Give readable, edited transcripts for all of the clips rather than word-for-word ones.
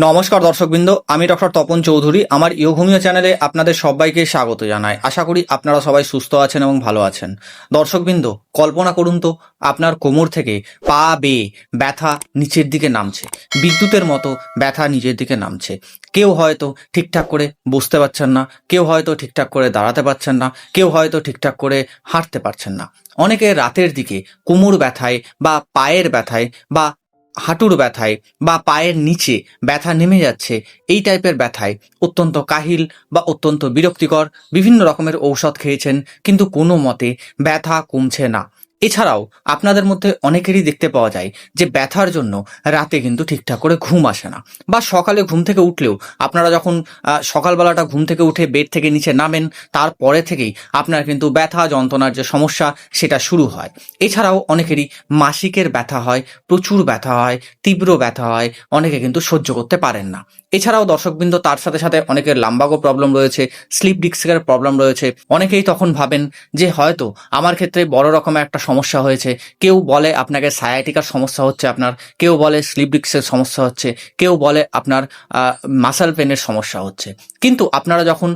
নমস্কার দর্শকবৃন্দ, আমি ডক্টর তপন চৌধুরী। আমার ইয়োঘুমিও চ্যানেলে আপনাদের সবাইকে স্বাগত জানাই। আশা করি আপনারা সবাই সুস্থ আছেন এবং ভালো আছেন। দর্শকবৃন্দ, কল্পনা করুন তো আপনার কোমর থেকে পা বেয়ে ব্যথা নিচের দিকে নামছে, বিদ্যুতের মতো ব্যথা নিচের দিকে নামছে। কেউ হয়তো ঠিকঠাক করে বসতে পারছেন না, কেউ হয়তো ঠিকঠাক করে দাঁড়াতে পারছেন না, কেউ হয়তো ঠিকঠাক করে হাঁটতে পারছেন না। অনেকে রাতের দিকে কোমর ব্যথায় বা পায়ের ব্যথায় বা হাঁটুর ব্যথায় বা পায়ের নিচে ব্যথা নেমে যাচ্ছে, এই টাইপের ব্যথায় অত্যন্ত কাহিল বা অত্যন্ত বিরক্তিকর বিভিন্ন রকমের ঔষধ খেয়েছেন, কিন্তু কোনো মতে ব্যথা কমছে না। এছাড়াও আপনাদের মধ্যে অনেকেরই দেখতে পাওয়া যায় যে ব্যথার জন্য রাতে কিন্তু ঠিকঠাক করে ঘুম আসে না, বা সকালে ঘুম থেকে উঠলেও আপনারা যখন সকালবেলাটা ঘুম থেকে উঠে বেড থেকে নিচে নামেন, তারপরে থেকেই আপনার কিন্তু ব্যথা যন্ত্রণার যে সমস্যা সেটা শুরু হয়। এছাড়াও অনেকেরই মাসিকের ব্যথা হয়, প্রচুর ব্যথা হয়, তীব্র ব্যথা হয়, অনেকে কিন্তু সহ্য করতে পারেন না। এছাড়াও দর্শকবৃন্দ, তার সাথে সাথে অনেকের লাম্বাগো প্রবলেম রয়েছে, স্লিপ ডিস্কের প্রবলেম রয়েছে। অনেকেই তখন ভাবেন যে হয়তো আমার ক্ষেত্রে বড় রকমের একটা সমস্যা হয়েছে। কেউ বলে আপনাকে সায়াটিকার সমস্যা হচ্ছে আপনার, কেউ বলে স্লিপ ডিস্কের সমস্যা হচ্ছে, কেউ বলে আপনার মাসেল পেনের সমস্যা হচ্ছে। কিন্তু আপনারা যখন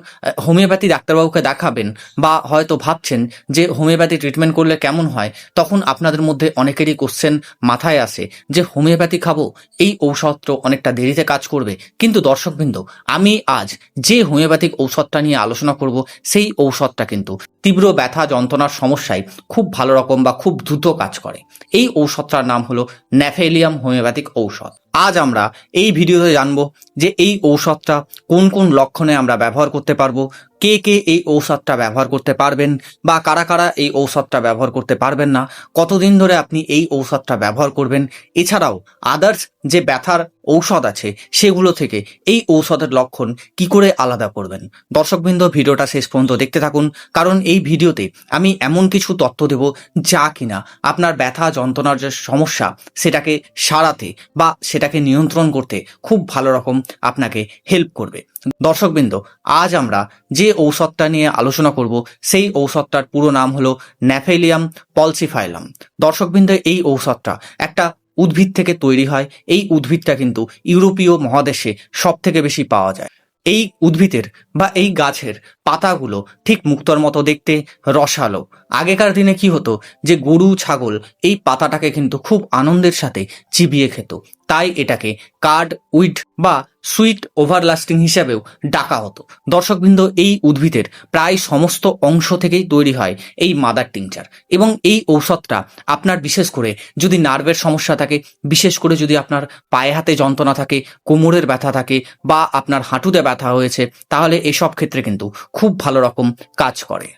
হোমিওপ্যাথি ডাক্তারবাবুকে দেখাবেন বা হয়তো ভাবছেন যে হোমিওপ্যাথি ট্রিটমেন্ট করলে কেমন হয়, তখন আপনাদের মধ্যে অনেকেরই কোশ্চেন মাথায় আসে যে হোমিওপ্যাথি খাবো, এই ঔষধটা অনেকটা দেরিতে কাজ করবে। কিন্তু দর্শকবৃন্দ, আমি আজ যে হোমিওপ্যাথিক ঔষধটা নিয়ে আলোচনা করব, সেই ঔষধটা কিন্তু তীব্র ব্যথা যন্ত্রণার সমস্যায় খুব ভালো রকম বা খুব দ্রুত কাজ করে। এই ঔষধটার নাম হলো ন্যাফেলিয়াম হোমিওপ্যাথিক ঔষধ। আজ আমরা এই ভিডিওতে জানবো যে এই ঔষধটা কোন কোন লক্ষণে আমরা ব্যবহার করতে পারবো, কে কে এই ঔষধটা ব্যবহার করতে পারবেন বা কারা কারা এই ঔষধটা ব্যবহার করতে পারবেন না, কতদিন ধরে আপনি এই ঔষধটা ব্যবহার করবেন। এছাড়াও আদার্স যে ব্যথার ঔষধ আছে সেগুলো থেকে এই ঔষধের লক্ষণ কি করে আলাদা করবেন। দর্শকবৃন্দ, ভিডিওটা শেষ পর্যন্ত দেখতে থাকুন, কারণ এই ভিডিওতে আমি এমন কিছু তথ্য দেব যা কিনা আপনার ব্যথা যন্ত্রণার যে সমস্যা সেটাকে সারাতে বা সেটাকে নিয়ন্ত্রণ করতে খুব ভালো রকম আপনাকে হেল্প করবে। দর্শকবৃন্দ, আজ আমরা যে ঔষধটা নিয়ে আলোচনা করব সেই ঔষধটার পুরো নাম হলো ন্যাফেলিয়াম পলসিফাইলাম। দর্শকবৃন্দ, এই ঔষধটা একটা উদ্ভিদ থেকে তৈরি হয়। এই উদ্ভিদটা কিন্তু ইউরোপীয় মহাদেশে সব থেকে বেশি পাওয়া যায়। এই উদ্ভিদের বা এই গাছের পাতাগুলো ঠিক মুক্তোর মতো দেখতে, রসালো। আগেকার দিনে কি হতো যে গরু ছাগল এই পাতাটাকে কিন্তু খুব আনন্দের সাথে চিবিয়ে খেত, তাই এটাকে কার্ড উইড বা সুইট ওভারলাস্টিং হিসাবেও ডাকা হতো। দর্শকবৃন্দ, এই উদ্ভিদের প্রায় সমস্ত অংশ থেকেই তৈরি হয় এই মাদার টিংচার, এবং এই ঔষধটা আপনার বিশেষ করে যদি নার্ভের সমস্যা থাকে, বিশেষ করে যদি আপনার পায়ে হাতে যন্ত্রণা থাকে, কোমরের ব্যথা থাকে বা আপনার হাঁটুতে ব্যথা হয়েছে, তাহলে এসব ক্ষেত্রে কিন্তু খুব ভালো রকম কাজ করে।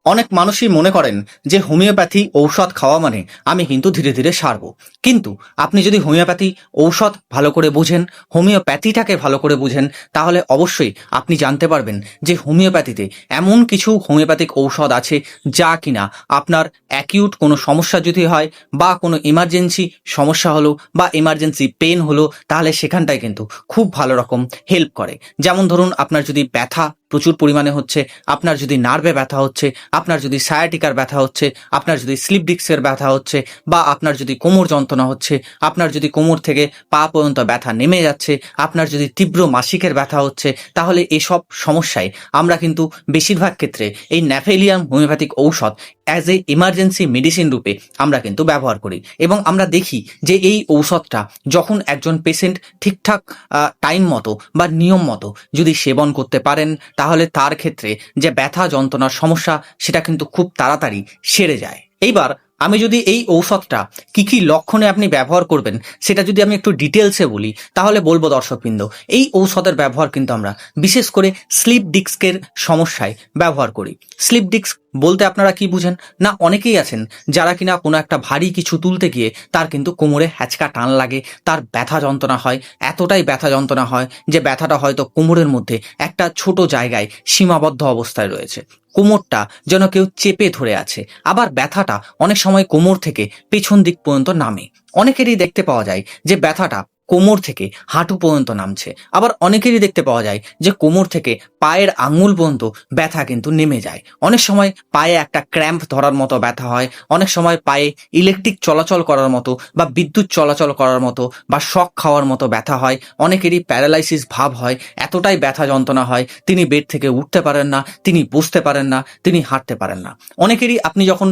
অনেক মানুষই মনে করেন যে হোমিওপ্যাথি ঔষধ খাওয়া মানে আমি কিন্তু ধীরে ধীরে সারবো। কিন্তু আপনি যদি হোমিওপ্যাথি ঔষধ ভালো করে বুঝেন, হোমিওপ্যাথিটাকে ভালো করে বুঝেন, তাহলে অবশ্যই আপনি জানতে পারবেন যে হোমিওপ্যাথিতে এমন কিছু হোমিওপ্যাথিক ঔষধ আছে যা কিনা আপনার অ্যাকিউট কোনো সমস্যা যদি হয় বা কোনো ইমার্জেন্সি সমস্যা হলো বা ইমার্জেন্সি পেন হলো, তাহলে সেখানটায় কিন্তু খুব ভালো রকম হেল্প করে। যেমন ধরুন, আপনার যদি ব্যথা প্রচুর পরিমাণে হচ্ছে, আপনার যদি নার্ভে ব্যথা হচ্ছে, আপনার যদি সায়াটিকার ব্যথা হচ্ছে, আপনার যদি স্লিপ ডিস্কের ব্যথা হচ্ছে, বা আপনার যদি কোমর যন্ত্রণা হচ্ছে, আপনার যদি কোমর থেকে পা পর্যন্ত ব্যথা নেমে যাচ্ছে, আপনার যদি তীব্র মাসিকের ব্যথা হচ্ছে, তাহলে এসব সমস্যায় আমরা কিন্তু বেশিরভাগ ক্ষেত্রে এই ন্যাফেলিয়াম হোমিওপ্যাথিক ঔষধ অ্যাজ এ ইমার্জেন্সি মেডিসিন রূপে আমরা কিন্তু ব্যবহার করি। এবং আমরা দেখি যে এই ঔষধটা যখন একজন পেশেন্ট ঠিকঠাক টাইম মতো বা নিয়ম মতো যদি সেবন করতে পারেন, তাহলে তার ক্ষেত্রে যে ব্যথা যন্ত্রণার সমস্যা সেটা কিন্তু খুব তাড়াতাড়ি সেরে যায়। এইবার আমি যদি এই ঔষধটা কি কি লক্ষণে আপনি ব্যবহার করবেন সেটা যদি আমি একটু ডিটেলসে বলি, তাহলে বলবো দর্শকবৃন্দ, এই ঔষধের ব্যবহার কিন্তু আমরা বিশেষ করে স্লিপ ডিস্কের সমস্যায় ব্যবহার করি। স্লিপ ডিস্ক বলতে আপনারা কি বুঝেন না, অনেকেই আছেন যারা কিনা কোনো একটা ভারী কিছু তুলতে গিয়ে তার কিন্তু কোমরে হ্যাচকা টান লাগে, তার ব্যথা যন্ত্রণা হয়, এতটাই ব্যথা যন্ত্রণা হয় যে ব্যথাটা হয়তো কোমরের মধ্যে একটা ছোট জায়গায় সীমাবদ্ধ অবস্থায় রয়েছে। কোমরটা যেন কেউ চেপে ধরে আছে। আবার ব্যথাটা অনেক সময় কোমর থেকে পেছন দিক পর্যন্ত নামে। অনেকেরই দেখতে পাওয়া যায় যে ব্যথাটা কোমর থেকে হাঁটু পর্যন্ত নামছে। আবার অনেকেরই দেখতে পাওয়া যায় যে কোমর থেকে পায়ের আঙুল পর্যন্ত ব্যথা কিন্তু নেমে যায়। অনেক সময় পায়ে একটা ক্র্যাম্প ধরার মতো ব্যথা হয়, অনেক সময় পায়ে ইলেকট্রিক চলাচল করার মতো বা বিদ্যুৎ চলাচল করার মতো বা শক খাওয়ার মতো ব্যথা হয়, অনেকেরই প্যারালাইসিস ভাব হয়, এতটাই ব্যথা যন্ত্রণা হয় তিনি বেড থেকে উঠতে পারেন না, তিনি বসতে পারেন না, তিনি হাঁটতে পারেন না। অনেকেরই আপনি যখন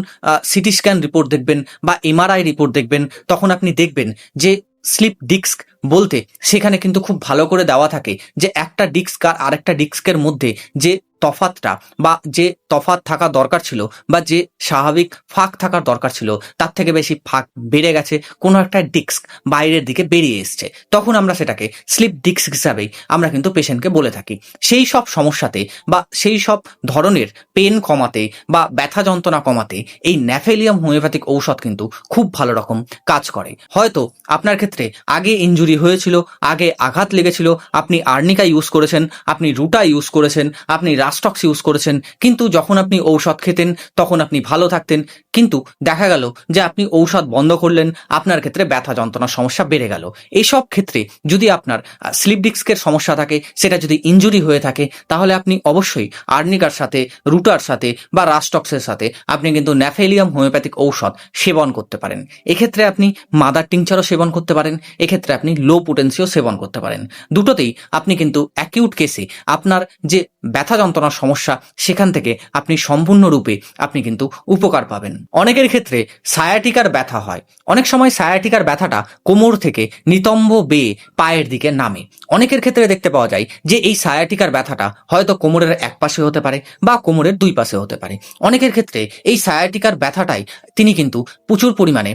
সিটি স্ক্যান রিপোর্ট দেখবেন বা এমআরআই রিপোর্ট দেখবেন তখন আপনি দেখবেন যে স্লিপ ডিস্ক বলতে সেখানে কিন্তু খুব ভালো করে দেওয়া থাকে যে একটা ডিস্ক আর আরেকটা ডিস্কের মধ্যে যে তফাতটা বা যে তফাত থাকা দরকার ছিল বা যে স্বাভাবিক ফাঁক থাকার দরকার ছিল তার থেকে বেশি ফাঁক বেড়ে গেছে, কোনো একটা ডিস্ক বাইরের দিকে বেরিয়ে এসছে, তখন আমরা সেটাকে স্লিপ ডিস্ক হিসাবেই আমরা কিন্তু পেশেন্টকে বলে থাকি। সেই সব সমস্যাতে বা সেই সব ধরনের পেন কমাতে বা ব্যথা যন্ত্রণা কমাতে এই ন্যাফেলিয়াম হোমিওপ্যাথিক ঔষধ কিন্তু খুব ভালো রকম কাজ করে। হয়তো আপনার ক্ষেত্রে আগে ইনজুরি হয়েছিল, আগে আঘাত লেগেছিল, আপনি আর্নিকা ইউজ করেছেন, আপনি রুটা ইউজ করেছেন, আপনি রাস্টক্স ইউজ করেছেন, কিন্তু যখন আপনি ঔষধ খেতেন তখন আপনি ভালো থাকতেন, কিন্তু দেখা গেল যে আপনি ঔষধ বন্ধ করলেন, আপনার ক্ষেত্রে ব্যথা যন্ত্রণার সমস্যা বেড়ে গেল। এইসব ক্ষেত্রে যদি আপনার স্লিপ ডিস্কের সমস্যা থাকে, সেটা যদি ইনজুরি হয়ে থাকে, তাহলে আপনি অবশ্যই আর্নিকার সাথে, রুটার সাথে বা রাস্টক্সের সাথে আপনি কিন্তু ন্যাফেলিয়াম হোমিওপ্যাথিক ঔষধ সেবন করতে পারেন। এক্ষেত্রে আপনি মাদার টিংচারও সেবন করতে পারেন, এক্ষেত্রে আপনি লো পোটেন্সিও সেবন করতে পারেন। দুটোতেই আপনি কিন্তু অ্যাকিউট কেসে আপনার যে ব্যথা যন্ত্রণার সমস্যা সেখান থেকে আপনি সম্পূর্ণরূপে আপনি কিন্তু উপকার পাবেন। অনেকের ক্ষেত্রে সায়াটিকার ব্যথা হয়, অনেক সময় সায়াটিকার ব্যথাটা কোমর থেকে নিতম্ব বেয়ে পায়ের দিকে নামে। অনেকের ক্ষেত্রে দেখতে পাওয়া যায় যে এই সায়াটিকার ব্যথাটা হয়তো কোমরের এক পাশে হতে পারে বা কোমরের দুই পাশে হতে পারে। অনেকের ক্ষেত্রে এই সায়াটিকার ব্যথাটাই তিনি কিন্তু প্রচুর পরিমাণে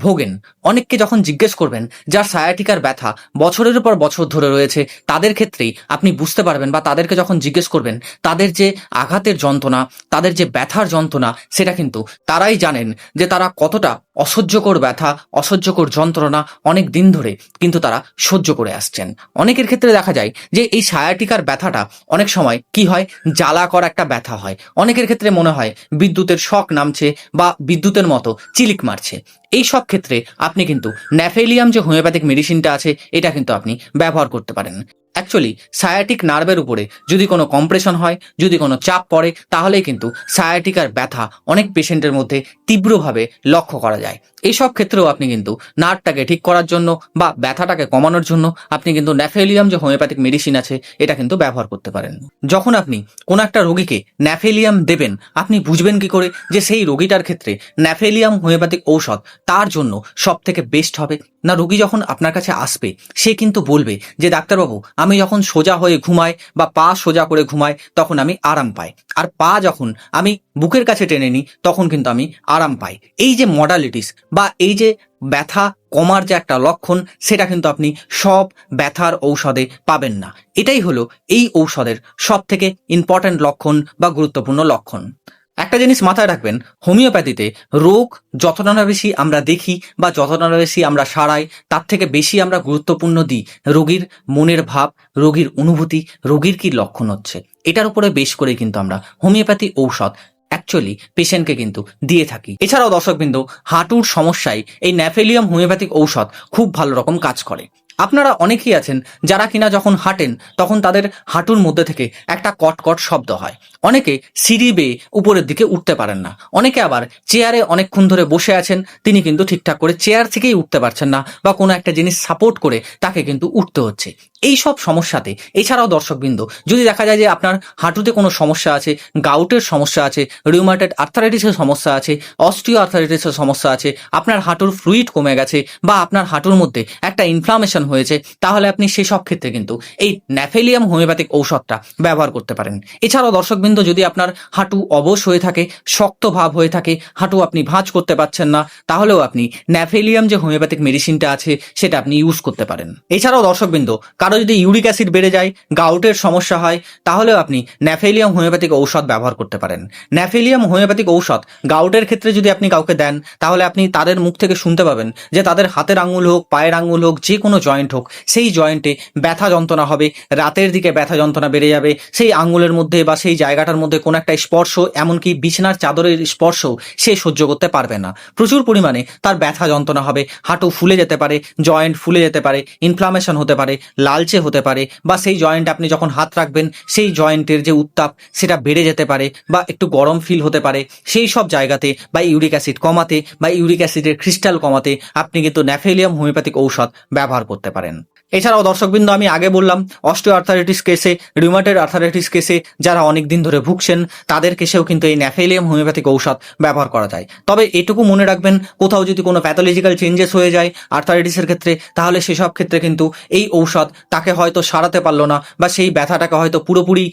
ভোগেন। অনেককে যখন জিজ্ঞেস করবেন যার সায়াটিকার ব্যথা বছরের পর বছর ধরে রয়েছে, তাদের ক্ষেত্রেই আপনি বুঝতে পারবেন বা তাদেরকে যখন জিজ্ঞেস করবেন তাদের যে আঘাতের যন্ত্রণা, তাদের যে ব্যথার যন্ত্রণা, সেটা কিন্তু তারাই জানেন যে তারা কতটা অসহ্যকর ব্যথা, অসহ্যকর যন্ত্রণা অনেক দিন ধরে কিন্তু তারা সহ্য করে আসছেন। অনেকের ক্ষেত্রে দেখা যায় যে এই সায়াটিকার ব্যথাটা অনেক সময় কি হয়, জ্বালা করা একটা ব্যথা হয়। অনেকের ক্ষেত্রে মনে হয় বিদ্যুতের শক নামছে বা বিদ্যুতের মতো চিলিক মারছে। এই সব ক্ষেত্রে আপনি কিন্তু ন্যাফেলিয়াম যে হোমিওপ্যাথিক মেডিসিনটা আছে এটা কিন্তু আপনি ব্যবহার করতে পারেন। অ্যাকচুয়ালি সায়াটিক নার্ভের উপরে যদি কোনো কম্প্রেশন হয়, যদি কোনো চাপ পড়ে, তাহলেই কিন্তু সায়াটিকার ব্যথা অনেক পেশেন্টের মধ্যে তীব্রভাবে লক্ষ্য করা যায়। এইসব ক্ষেত্রেও আপনি কিন্তু নার্ভটাকে ঠিক করার জন্য বা ব্যথাটাকে কমানোর জন্য আপনি কিন্তু ন্যাফেলিয়াম যে হোমিওপ্যাথিক মেডিসিন আছে এটা কিন্তু ব্যবহার করতে পারেন। যখন আপনি কোনো একটা রোগীকে ন্যাফেলিয়াম দেবেন, আপনি বুঝবেন কি করে যে সেই রোগীটার ক্ষেত্রে ন্যাফেলিয়াম হোমিওপ্যাথিক ঔষধ তার জন্য সব থেকে বেস্ট হবে? না, রোগী যখন আপনার কাছে আসবে সে কিন্তু বলবে যে ডাক্তারবাবু, আমি যখন সোজা হয়ে ঘুমাই বা পা সোজা করে ঘুমাই তখন আমি আরাম পাই, আর পা যখন আমি বুকের কাছে টেনে নিই তখন কিন্তু আমি আরাম পাই। এই যে মডালিটিস বা এই যে ব্যথা কমার যে একটা লক্ষণ, সেটা কিন্তু আপনি সব ব্যথার ঔষধে পাবেন না। এটাই হলো এই ঔষধের সব থেকে ইম্পর্ট্যান্ট লক্ষণ বা গুরুত্বপূর্ণ লক্ষণ। একটা জিনিস মাথায় রাখবেন, হোমিওপ্যাথিতে রোগ যতটা না বেশি আমরা দেখি বা যতটা না বেশি আমরা সারাই, তার থেকে বেশি আমরা গুরুত্বপূর্ণ দিই রোগীর মনের ভাব, রোগীর অনুভূতি, রোগীর কি লক্ষণ হচ্ছে, এটার উপরে বেশ করে কিন্তু আমরা হোমিওপ্যাথি ঔষধ অ্যাকচুয়ালি পেশেন্টকে কিন্তু দিয়ে থাকি। এছাড়াও দর্শকবৃন্দ, হাঁটুর সমস্যায় এই ন্যাফেলিয়াম হোমিওপ্যাথিক ঔষধ খুব ভালো রকম কাজ করে। আপনারা অনেকেই আছেন যারা কিনা যখন হাঁটেন তখন তাদের হাঁটুর মধ্যে থেকে একটা কটকট শব্দ হয়। অনেকে সিঁড়ি বেয়ে উপরের দিকে উঠতে পারেন না, অনেকে আবার চেয়ারে অনেকক্ষণ ধরে বসে আছেন, তিনি কিন্তু ঠিকঠাক করে চেয়ার থেকেই উঠতে পারছেন না বা কোনো একটা জিনিস সাপোর্ট করে তাকে কিন্তু উঠতে হচ্ছে। এই সব সমস্যাতে এছাড়াও দর্শকবৃন্দ, যদি দেখা যায় যে আপনার হাঁটুতে কোনো সমস্যা আছে, গাউটের সমস্যা আছে, রিউমাটয়েড আর্থারাইটিসের সমস্যা আছে, অস্টিও আর্থারাইটিসের সমস্যা আছে, আপনার হাঁটুর ফ্লুইড কমে গেছে বা আপনার হাঁটুর মধ্যে একটা ইনফ্লামেশন হয়েছে, তাহলে আপনি সেসব ক্ষেত্রে কিন্তু এই ন্যাফেলিয়াম হোমিওপ্যাথিক ঔষধটা ব্যবহার করতে পারেন। এছাড়াও দর্শকবৃন্দ, যদি আপনার হাঁটু অবশ হয়ে থাকে, শক্ত ভাব হয়ে থাকে, হাঁটু আপনি ভাঁজ করতে পারছেন না, তাহলেও আপনি ন্যাফেলিয়াম যে হোমিওপ্যাথিক মেডিসিনটা আছে সেটা আপনি ইউজ করতে পারেন। এছাড়াও দর্শকবৃন্দ, কারো কারো যদি ইউরিক অ্যাসিড বেড়ে যায়, গাউটের সমস্যা হয়, তাহলেও আপনি ন্যাফেলিয়াম হোমিওপ্যাথিক ঔষধ ব্যবহার করতে পারেন। ন্যাফেলিয়াম হোমিওপ্যাথিক ঔষধ গাউটের ক্ষেত্রে যদি আপনি কাউকে দেন, তাহলে আপনি তাদের মুখ থেকে শুনতে পাবেন যে তাদের হাতের আঙুল হোক, পায়ের আঙুল হোক, যে কোনো জয়েন্ট হোক, সেই জয়েন্টে ব্যথা যন্ত্রণা হবে, রাতের দিকে ব্যথা যন্ত্রণা বেড়ে যাবে, সেই আঙুলের মধ্যে বা সেই জায়গাটার মধ্যে কোনো একটা স্পর্শ, এমনকি বিছানার চাদরের স্পর্শও সে সহ্য করতে পারবে না। প্রচুর পরিমাণে তার ব্যথা যন্ত্রণা হবে, হাঁটু ফুলে যেতে পারে, জয়েন্ট ফুলে যেতে পারে, ইনফ্লামেশন হতে পারে, লালচে হতে পারে, বা সেই জয়েন্ট আপনি যখন হাত রাখবেন সেই জয়েন্টের যে উত্তাপ সেটা বেড়ে যেতে পারে, বা একটু গরম ফিল হতে পারে। সেই সব জায়গাতে বা ইউরিক অ্যাসিড কমাতে বা ইউরিক অ্যাসিডের ক্রিস্টাল কমাতে আপনি কিন্তু ন্যাফেলিয়াম হোমিওপ্যাথিক ঔষধ ব্যবহার করতে পারেন। এছাড়াও দর্শকবৃন্দ, আমি আগে বললাম অস্টিও আর্থারাইটিস কেসে, রিউমাটয়েড আর্থারাইটিস কেসে যারা অনেক দিন ধরে ভুগছেন তাদের কেসেও কিন্তু এই ন্যাফেলিয়াম হোমিওপ্যাথিক ঔষধ ব্যবহার করা যায়। তবে এটুকু মনে রাখবেন, কোথাও যদি কোনো প্যাথোলজিক্যাল চেঞ্জেস হয়ে যায় আর্থারাইটিসের ক্ষেত্রে, তাহলে সেসব ক্ষেত্রে কিন্তু এই ঔষধ তাকে হয়তো সারাতে পারলো না, বা সেই ব্যথাটাকে হয়তো পুরোপুরি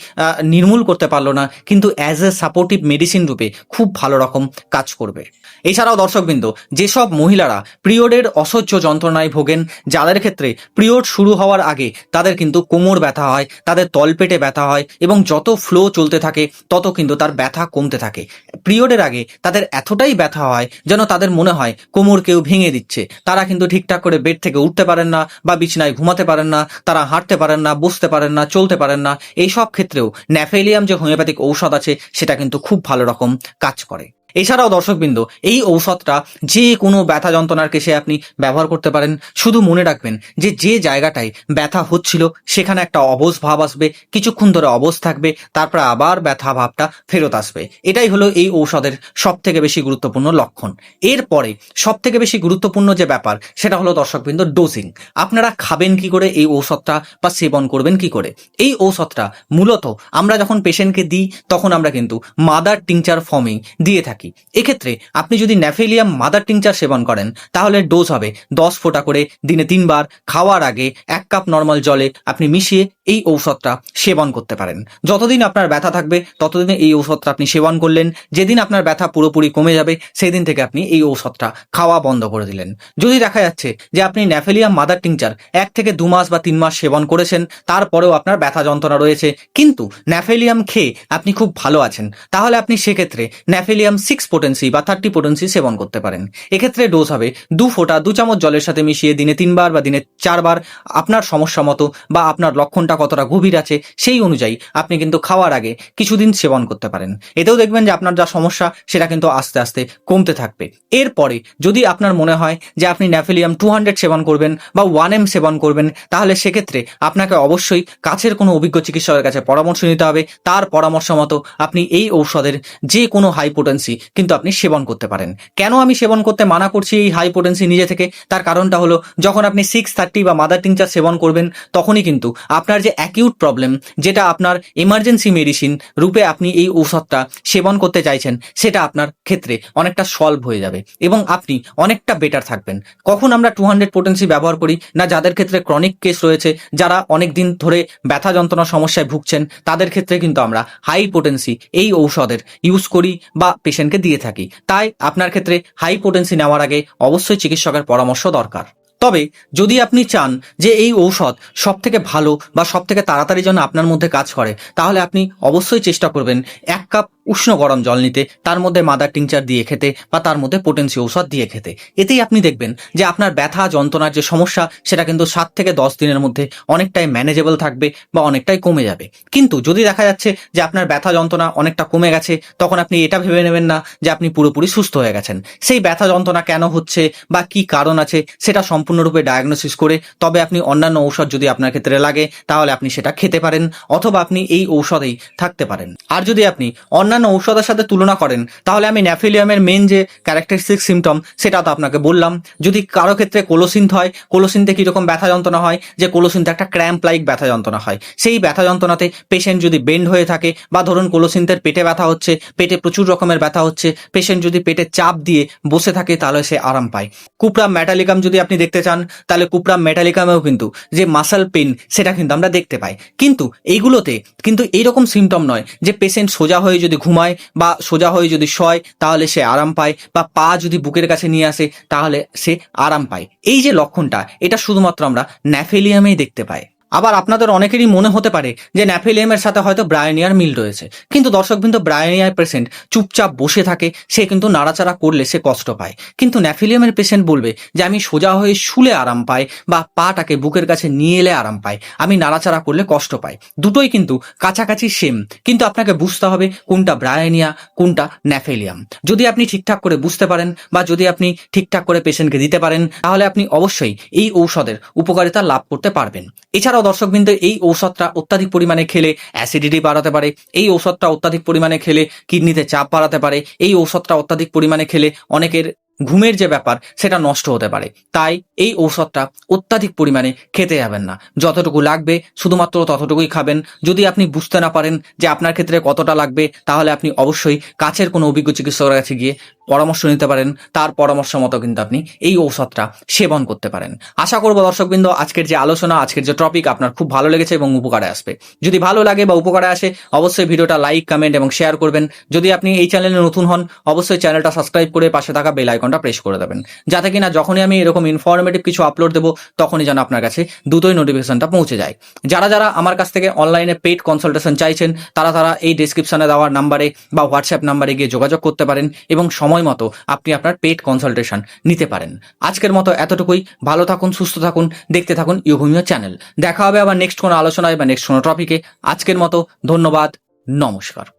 নির্মূল করতে পারলো না, কিন্তু অ্যাজ এ সাপোর্টিভ মেডিসিন রূপে খুব ভালো রকম কাজ করবে। এছাড়াও দর্শকবৃন্দ, যেসব মহিলারা পিরিয়ডের অসহ্য যন্ত্রণায় ভোগেন, যাদের ক্ষেত্রে পিরিয়ড শুরু হওয়ার আগে তাদের কিন্তু কোমর ব্যথা হয়, তাদের তলপেটে ব্যথা হয়, এবং যত ফ্লো চলতে থাকে তত কিন্তু তার ব্যথা কমতে থাকে। পিরিয়ডের আগে তাদের এতটাই ব্যথা হয় যেন তাদের মনে হয় কোমর কেউ ভেঙে দিচ্ছে। তারা কিন্তু ঠিকঠাক করে বেড থেকে উঠতে পারেন না, বা বিছানায় ঘুমাতে পারেন না, তারা হাঁটতে পারেন না, বসতে পারেন না, চলতে পারেন না। এই সব ক্ষেত্রেও ন্যাফেলিয়াম যে হোমিওপ্যাথিক ঔষধ আছে সেটা কিন্তু খুব ভালো রকম কাজ করে। এছাড়াও দর্শকবৃন্দ, এই ঔষধটা যে কোনো ব্যথা যন্ত্রণার কেসে আপনি ব্যবহার করতে পারেন। শুধু মনে রাখবেন যে যে জায়গাটায় ব্যথা হচ্ছিল সেখানে একটা অবশ ভাব আসবে, কিছুক্ষণ ধরে অবশ থাকবে, তারপর আবার ব্যথা ভাবটা ফেরত আসবে। এটাই হলো এই ঔষধের সব থেকে বেশি গুরুত্বপূর্ণ লক্ষণ। এরপরে সব থেকে বেশি গুরুত্বপূর্ণ যে ব্যাপার সেটা হলো দর্শকবৃন্দ ডোজিং। আপনারা খাবেন কি করে এই ঔষধটা, বা সেবন করবেন কি করে? এই ঔষধটা মূলত আমরা যখন পেশেন্টকে দিই তখন আমরা কিন্তু মাদার টিংচার ফর্মেই দিয়ে থাকি। এক্ষেত্রে আপনি যদি ন্যাফেলিয়াম মাদার টিংচার সেবন করেন তাহলে ডোজ হবে 10 ফোঁটা করে দিনে 3 বার। খাওয়ার আগে 1 কাপ নর্মাল জলে আপনি মিশিয়ে এই ঔষধটা সেবন করতে পারেন। যতদিন আপনার ব্যথা থাকবে ততদিনে এই ঔষধটা আপনি সেবন করলেন। যেদিন আপনার ব্যথা পুরোপুরি কমে যাবে সেই দিন থেকে আপনি এই ঔষধটা খাওয়া বন্ধ করে দিলেন। যদি দেখা যাচ্ছে যে আপনি ন্যাফেলিয়াম মাদার টিংচার 1 থেকে 2 মাস বা 3 মাস সেবন করেছেন, তারপরেও আপনার ব্যথা যন্ত্রণা রয়েছে, কিন্তু ন্যাফেলিয়াম খেয়ে আপনি খুব ভালো আছেন, তাহলে আপনি সেক্ষেত্রে ন্যাফেলিয়াম 6 পোটেন্সি বা 30 পোটেন্সি সেবন করতে পারেন। এক্ষেত্রে ডোজ হবে 2 ফোঁটা 2 চামচ জলের সাথে মিশিয়ে দিনে 3 বার বা দিনে 4 বার। আপনার সমস্যা মতো বা আপনার লক্ষণটা কতটা গভীর আছে সেই অনুযায়ী আপনি কিন্তু খাওয়ার আগে কিছুদিন সেবন করতে পারেন। এতেও দেখবেন যে আপনার যা সমস্যা সেটা কিন্তু আস্তে আস্তে কমতে থাকবে। এরপরে যদি আপনার মনে হয় যে আপনি ন্যাফেলিয়াম 200 সেবন করবেন বা 1M সেবন করবেন, তাহলে সেক্ষেত্রে আপনাকে অবশ্যই কাছের কোনো অভিজ্ঞ চিকিৎসকের কাছে পরামর্শ নিতে হবে। তার পরামর্শ মতো আপনি এই ঔষধের যে কোনো হাই পোটেন্সি কিন্তু আপনি সেবন করতে পারেন। কেন আমি সেবন করতে মানা করছি এই হাই পোটেন্সি নিজে থেকে? তার কারণটা হলো, যখন আপনি 630 বা মাদার টিংচার সেবন করবেন তখনই কিন্তু আপনার যে অ্যাকিউট প্রবলেম, যেটা আপনার এমার্জেন্সি মেডিসিন রূপে আপনি এই ঔষধটা সেবন করতে চাইছেন, সেটা আপনার ক্ষেত্রে অনেকটা সলভ হয়ে যাবে এবং আপনি অনেকটা বেটার থাকবেন। কখন আমরা 200 পোটেন্সি ব্যবহার করি না, যাদের ক্ষেত্রে ক্রনিক কেস রয়েছে, যারা অনেক দিন ধরে ব্যথা যন্ত্রণার সমস্যায় ভুগছেন, তাদের ক্ষেত্রে কিন্তু আমরা হাই পোটেন্সি এই ঔষধের ইউজ করি বা পেশেন্টকে দিয়ে থাকি। তাই আপনার ক্ষেত্রে হাই পোটেন্সি নেওয়ার আগে অবশ্যই চিকিৎসকের পরামর্শ দরকার। তবে যদি আপনি চান যে এই ঔষধ সব থেকে ভালো বা সব থেকে তাড়াতাড়ি যেন আপনার মধ্যে কাজ করে, তাহলে আপনি অবশ্যই চেষ্টা করবেন 1 কাপ উষ্ণ গরম জল নিতে, তার মধ্যে মাদার টিংচার দিয়ে খেতে বা তার মধ্যে পোটেন্সি ঔষধ দিয়ে খেতে। এতেই আপনি দেখবেন যে আপনার ব্যথা যন্ত্রণার যে সমস্যা সেটা কিন্তু 7 থেকে 10 দিনের মধ্যে অনেকটাই ম্যানেজেবল থাকবে বা অনেকটাই কমে যাবে। কিন্তু যদি দেখা যাচ্ছে যে আপনার ব্যথা যন্ত্রণা অনেকটা কমে গেছে, তখন আপনি এটা ভেবে নেবেন না যে আপনি পুরোপুরি সুস্থ হয়ে গেছেন। সেই ব্যথা যন্ত্রণা কেন হচ্ছে বা কি কারণ আছে সেটা সম্পূর্ণরূপে ডায়াগনোসিস করে তবে আপনি অন্যান্য ঔষধ যদি আপনার ক্ষেত্রে লাগে তাহলে আপনি সেটা খেতে পারেন, অথবা আপনি এই ঔষধেই থাকতে পারেন। আর যদি আপনি অন্যান্য ঔষধের সাথে তুলনা করেন, তাহলে আমি ন্যাফেলিয়ামের মেন যে ক্যারেক্টারিস্টিক সিমটম সেটা তো আপনাকে বললাম। যদি কারো ক্ষেত্রে কোলোসিন্থ হয়, কোলোসিন্থে কীরকম ব্যথা যন্ত্রণা হয়, যে কোলোসিন্থে একটা ক্র্যাম্প লাইক ব্যথা যন্ত্রণা হয়, সেই ব্যথা যন্ত্রণাতে পেশেন্ট যদি বেন্ড হয়ে থাকে, বা ধরুন কোলোসিন্থের পেটে ব্যথা হচ্ছে, পেটে প্রচুর রকমের ব্যথা হচ্ছে, পেশেন্ট যদি পেটে চাপ দিয়ে বসে থাকে তাহলে সে আরাম পায়। কুপ্রাম মেটালিকাম যদি আপনি দেখতে চান, তাহলে কুপ্রাম মেটালিকামেও কিন্তু যে মাসল পেন সেটা কিন্তু আমরা দেখতে পাই। কিন্তু এইগুলোতে কিন্তু এইরকম সিমটম নয় যে পেশেন্ট সোজা হয়ে যদি ঘুমায় বা সোজা হয়ে যদি শয় তাহলে সে আরাম পায়, বা পা যদি বুকের কাছে নিয়ে আসে তাহলে সে আরাম পায়। এই যে লক্ষণটা, এটা শুধুমাত্র আমরা ন্যাফেলিয়ামেই দেখতে পাই। আবার আপনাদের অনেকেরই মনে হতে পারে যে ন্যাফিলিয়ামের সাথে হয়তো ব্রায়োনিয়ার মিল রয়েছে, কিন্তু দর্শকবৃন্দ, ব্রায়োনিয়ার পেশেন্ট চুপচাপ বসে থাকে, সে কিন্তু নাড়াচাড়া করলে সে কষ্ট পায়। কিন্তু ন্যাফিলিয়ামের পেশেন্ট বলবে যে আমি সোজা হয়ে শুলে আরাম পাই বা পাটাকে বুকের কাছে নিয়ে এলে আরাম পাই, আমি নাড়াচাড়া করলে কষ্ট পাই। দুটোই কিন্তু কাছাকাছি সেম, কিন্তু আপনাকে বুঝতে হবে কোনটা ব্রায়োনিয়া, কোনটা ন্যাফিলিয়াম। যদি আপনি ঠিকঠাক করে বুঝতে পারেন বা যদি আপনি ঠিকঠাক করে পেশেন্টকে দিতে পারেন, তাহলে আপনি অবশ্যই এই ঔষধের উপকারিতা লাভ করতে পারবেন। এছাড়াও দর্শকবৃন্দ, এই ঔষধটা অত্যাধিক পরিমাণে খেলে অ্যাসিডিটি বাড়াতে পারে, এই ঔষধটা অত্যাধিক পরিমাণে খেলে কিডনিতে চাপ বাড়াতে পারে, এই ঔষধটা অত্যাধিক পরিমাণে খেলে অনেকের ঘুমের যে ব্যাপার সেটা নষ্ট হতে পারে। তাই এই ঔষধটা অত্যাধিক পরিমাণে খেতে যাবেন না, যতটুকু লাগবে শুধুমাত্র ততটুকুই খাবেন। যদি আপনি বুঝতে না পারেন যে আপনার ক্ষেত্রে কতটা লাগবে, তাহলে আপনি অবশ্যই কাছের কোনো অভিজ্ঞ চিকিৎসকের কাছে গিয়ে পরামর্শ নিতে পারেন, তার পরামর্শ মতো কিন্তু আপনি এই ঔষধটা সেবন করতে পারেন। আশা করবো দর্শকবৃন্দ, আজকের যে আলোচনা, আজকের যে টপিক আপনার খুব ভালো লেগেছে এবং উপকারে আসবে। যদি ভালো লাগে বা উপকারে আসে, অবশ্যই ভিডিওটা লাইক, কমেন্ট এবং শেয়ার করবেন। যদি আপনি এই চ্যানেলে নতুন হন, অবশ্যই চ্যানেলটা সাবস্ক্রাইব করে পাশে থাকা বেল আইকনটা প্রেস করে দেবেন, যাতে কিনা যখনই আমি এরকম ইনফরমেটিভ কিছু আপলোড দেবো, তখনই যেন আপনার কাছে দ্রুতই নোটিফিকেশনটা পৌঁছে যায়। যারা যারা আমার কাছ থেকে অনলাইনে পেইড কনসালটেশন চাইছেন, তারা এই ডেসক্রিপশনে দেওয়ার নাম্বারে বা হোয়াটসঅ্যাপ নাম্বারে গিয়ে যোগাযোগ করতে পারেন এবং সময় মতো আপনি আপনার পেইড কনসালটেশন নিতে পারেন। আজকের মতো এতটুকুই। ভালো থাকুন, সুস্থ থাকুন, দেখতে থাকুন ইয়োঘুমিও চ্যানেল। দেখা হবে আবার নেক্সট কোনো আলোচনায় বা নেক্সট কোনো টপিকে। আজকের মতো ধন্যবাদ, নমস্কার।